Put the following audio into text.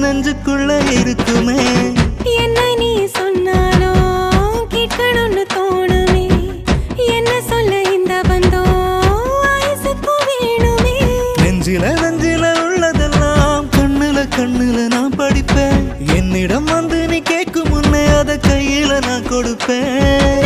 நெஞ்சுக்குள்ள இருக்குமே என்ன நீ சொன்னாலோ கேட்கணும்னு தோணுமே என்ன சொல்ல இந்த பந்தம் ஆயுசுக்கு வேணுமே நெஞ்சில உள்ளதெல்லாம் கண்ணுல நான் படிப்பேன் என்னிடம் வந்து நீ கேட்கும் முன்னே அத கையில நான் கொடுப்பேன்